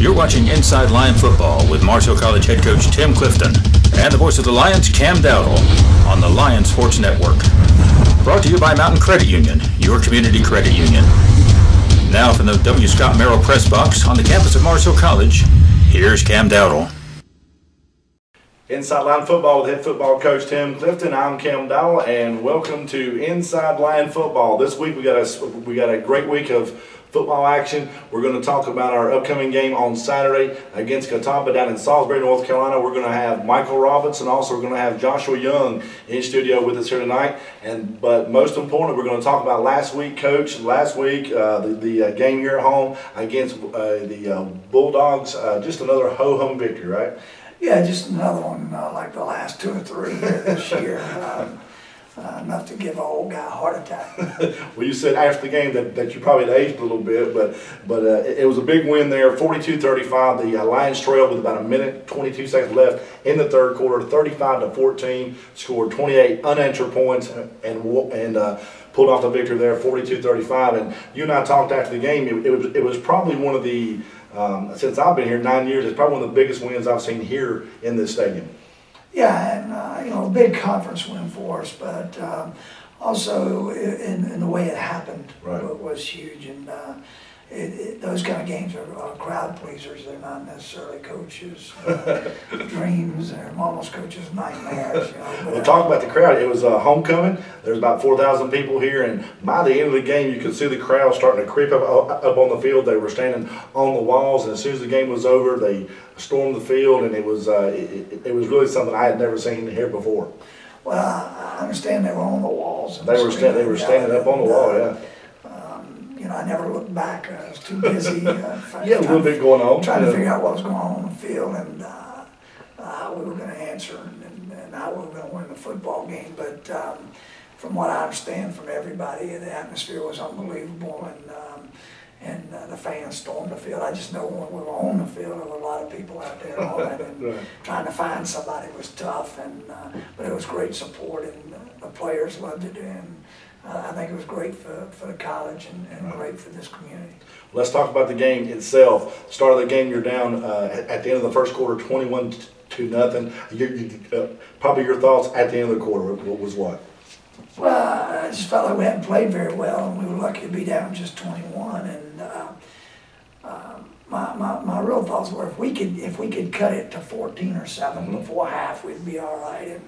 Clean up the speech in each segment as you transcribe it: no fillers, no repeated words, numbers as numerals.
You're watching Inside Lion Football with Marshall College head coach Tim Clifton and the voice of the Lions, Cam Dowdle, on the Lion Sports Network. Brought to you by Mountain Credit Union, your community credit union. Now from the W. Scott Merrill Press Box on the campus of Marshall College, here's Cam Dowdle. Inside Line Football with head football coach Tim Clifton. I'm Cam Dowdle, and welcome to Inside Line Football. This week we got a great week of football action. We're going to talk about our upcoming game on Saturday against Catawba down in Salisbury, North Carolina. We're going to have Michael Robinson. Also, we're going to have Joshua Young in studio with us here tonight. But most important, we're going to talk about last week, Coach. Last week, the game here at home against the Bulldogs. Just another ho-hum victory, right? Yeah, just another one like the last 2 or 3 this year. Enough to give an old guy a heart attack. Well, you said after the game that you probably had aged a little bit, but it was a big win there, 42-35. The Lions trailed with about 1:22 left in the third quarter, 35-14. Scored 28 unanswered points and pulled off the victory there, 42-35. And you and I talked after the game. It was probably one of the since I've been here 9 years, it's probably one of the biggest wins I've seen here in this stadium. Yeah, and a big conference win for us, but also in the way it happened was huge. And those kind of games are crowd pleasers. They're not necessarily coaches' dreams. They're almost coaches' nightmares. We'll talk about the crowd. It was homecoming. There's about 4,000 people here, and by the end of the game, you could see the crowd starting to creep up on the field. They were standing on the walls, and as soon as the game was over, they stormed the field, and it was really something I had never seen here before. Well, I understand they were on the walls. They were standing up on the wall, yeah. I never looked back. I was too busy. A little bit going on. Trying to figure out what was going on the field and how we were going to answer and how we were going to win the football game. But from what I understand from everybody, the atmosphere was unbelievable, and the fans stormed the field. I just know when we were on the field, there were a lot of people out there and all that, and trying to find somebody was tough. But it was great support, and the players loved it. And I think it was great for the college and great for this community. Let's talk about the game itself. Start of the game, you're down at the end of the first quarter, 21-0. Probably your thoughts at the end of the quarter was what? Well, I just felt like we hadn't played very well, and we were lucky to be down just 21. And my real thoughts were if we could cut it to 14 or 7 before half, we'd be all right. And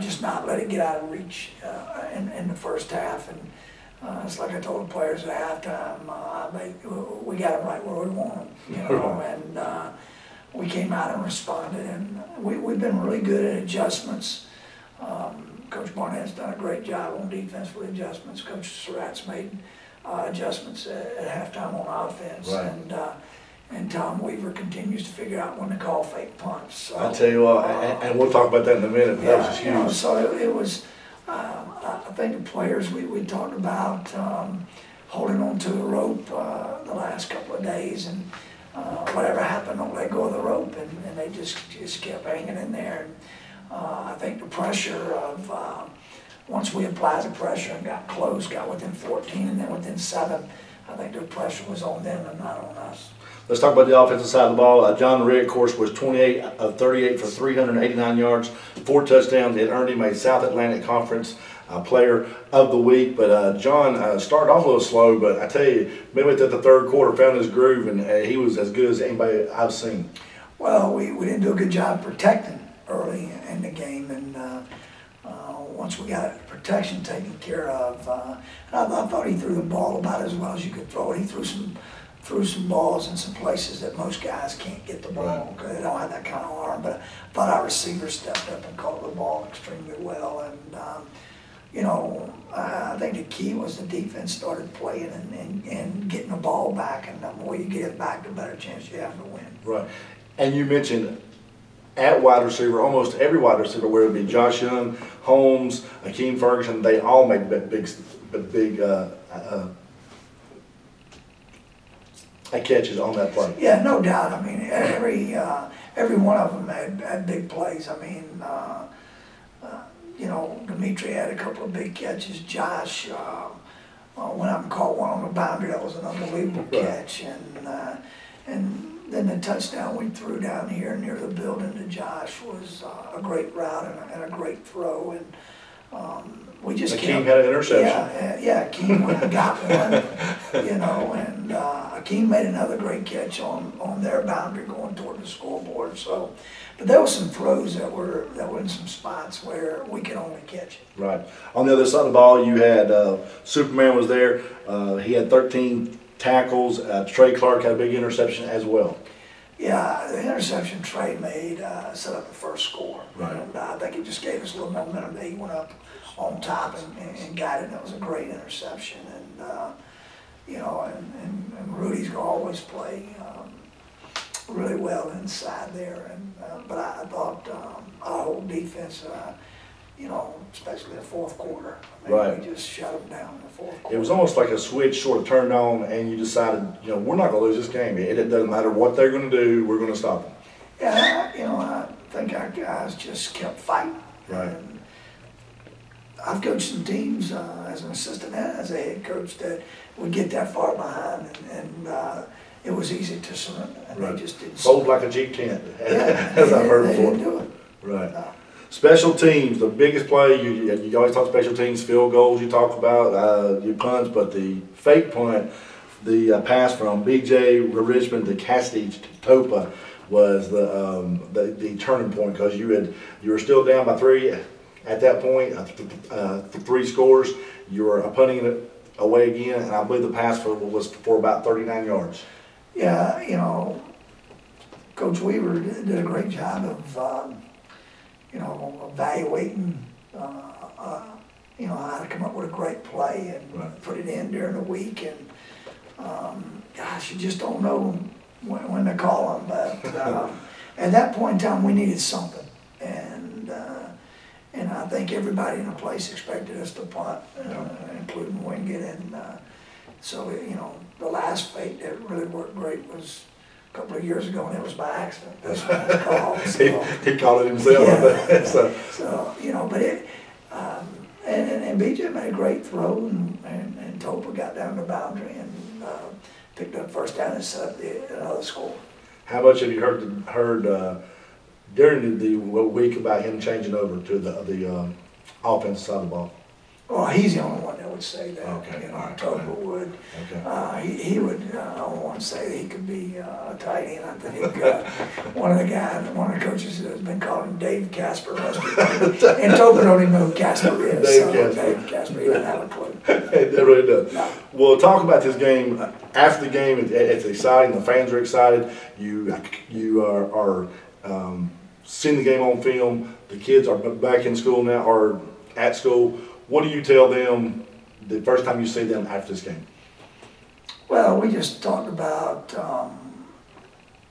just not let it get out of reach in the first half. And it's like I told the players at halftime, we got them right where we want them, and we came out and responded. And we've been really good at adjustments. Coach Barnett's done a great job on defense with adjustments. Coach Surratt's made adjustments at halftime on offense. Right. And Tom Weaver continues to figure out when to call fake punts. So, I tell you what, and we'll talk about that in a minute, but that was just huge. So it was, I think the players, we talked about holding on to the rope the last couple of days, and whatever happened, don't let go of the rope, and they just kept hanging in there. And I think the pressure of, once we applied the pressure and got close, got within 14 and then within 7, I think the pressure was on them and not on us. Let's talk about the offensive side of the ball. John Rick, of course, was 28 of 38 for 389 yards, 4 touchdowns. It earned him a South Atlantic Conference Player of the Week. But John started off a little slow, but I tell you, midway through the third quarter, found his groove, and he was as good as anybody I've seen. Well, we didn't do a good job protecting early in the game, and once we got protection taken care of, and I thought he threw the ball about as well as you could throw it. He threw some balls in some places that most guys can't get the ball because they don't have that kind of arm. But I thought our receivers stepped up and caught the ball extremely well. And I think the key was the defense started playing and getting the ball back. And the more you get it back, the better chance you have to win. Right. And you mentioned at wide receiver, almost every wide receiver, whether it be Josh Young, Holmes, Akeem Ferguson, they all make big catches on that play. Yeah, no doubt. I mean, every one of them had big plays. I mean, Dimitri had a couple of big catches. Josh went up and caught one on the boundary. That was an unbelievable catch. And then the touchdown we threw down here near the building to Josh was a great route and a great throw. And we just Akeem had an interception. Yeah, Akeem went and got one, you know, and Akeem made another great catch on their boundary going toward the scoreboard. So, but there were some throws that were in some spots where we could only catch it. Right. On the other side of the ball, you had Superman was there. He had 13 tackles. Trey Clark had a big interception as well. Yeah, the interception Trey made set up the first score. Right. And I think it just gave us a little momentum that he went up on top and got it. That was a great interception. And, you know, and Rudy's going to always play really well inside there. And but I thought our whole defense, you know, especially the fourth quarter, I mean, right. we just shut them down in the fourth quarter. It was almost like a switch sort of turned on, and you decided, you know, we're not going to lose this game. It doesn't matter what they're going to do, we're going to stop them. Yeah, you know, I think our guys just kept fighting. Right. And I've coached some teams as an assistant and as a head coach that would get that far behind, and it was easy to surrender, and right. they just didn't. Fold like a Jeep tent, yeah, as I've heard they before. didn't do it. Right. No. Special teams, the biggest play, you always talk special teams, field goals you talk about, your punts, but the fake punt, the pass from B.J. Richmond to Cassidy to Topa was the turning point, because you were still down by 3 at that point, 3 scores. You were punting it away again, and I believe the pass was for about 39 yards. Yeah, you know, Coach Weaver did a great job of, you know, evaluating, you know, how to come up with a great play and right. put it in during the week. And gosh, you just don't know when to call them. But at that point in time, we needed something, and I think everybody in the place expected us to punt, including Wingate. And so, you know, the last fake that really worked great was a couple of years ago, and it was by accident. That's what it was called. So, he called it himself. Yeah. So you know, but it and BJ made a great throw, and Topa got down the boundary and picked up first down and set up another score. how much have you heard during the week about him changing over to the offensive side of the ball? Well, he's the only one that would say that. Okay. You know, All right. Topa would. Okay. He would only want to say that he could be a tight end. I think one of the coaches has been calling him Dave Casper. And Topa don't even know who Casper is. Dave Casper, he doesn't have a clue. It really does. No. Well, talk about this game. After the game, it's exciting. The fans are excited. You are seeing the game on film. The kids are back in school now, or at school. What do you tell them the first time you see them after this game? Well, we just talked about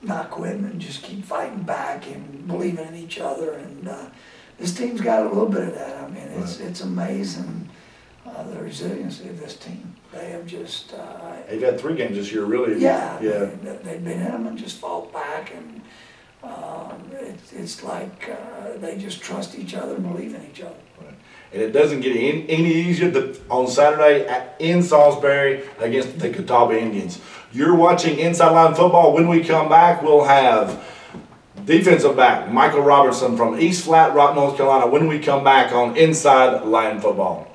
not quitting and just keep fighting back and believing in each other. And this team's got a little bit of that. I mean, it's amazing the resiliency of this team. They have just They've had 3 games this year, really. yeah. Yeah. They've been in them and just fought back, and it's like they just trust each other and believe in each other. Right. And it doesn't get any easier on Saturday in Salisbury against the Catawba Indians. You're watching Inside Line Football. When we come back, we'll have defensive back Michael Robertson from East Flat Rock, North Carolina, when we come back on Inside Line Football.